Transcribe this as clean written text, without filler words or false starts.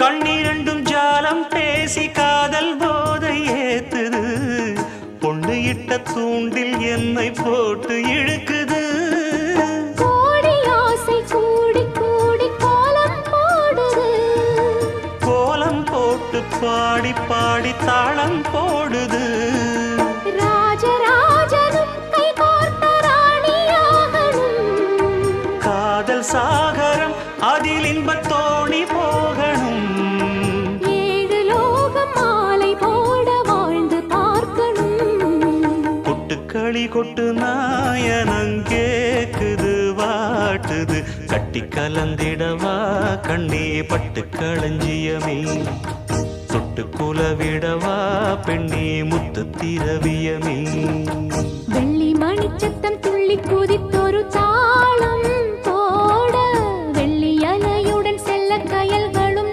கண்ணிரண்டும் ஜாலம் பேசி காதல் போதை ஏத்துது பொண்ணு இட்ட தூண்டில் என்னை போட்டு இழுக்குது கோடி ஆசை கூடி கூடி கோலம் போடுது கோலம் போட்டு பாடி பாடி தாளம் போடுது ராஜராஜனும் கை கோர்த்த ராணியாகணும் காதல் சாகரம் அதில் இன்பத் தோணி போகணும் ஏழு லோகம் மாலை போட வாழ்ந்து பார்க்கணும் கொட்டுக்களி கொட்டு நாயனங் கேக்குது வாட்டுது கட்டி கலந்திடவா கண்ணே பட்டு களஞ்சியமே தொட்டு குலவிடவா பெண்ணே முத்து திரவியமே வெள்ளி மணிச்சத்தம் துள்ளி குதித்தொரு தாளம்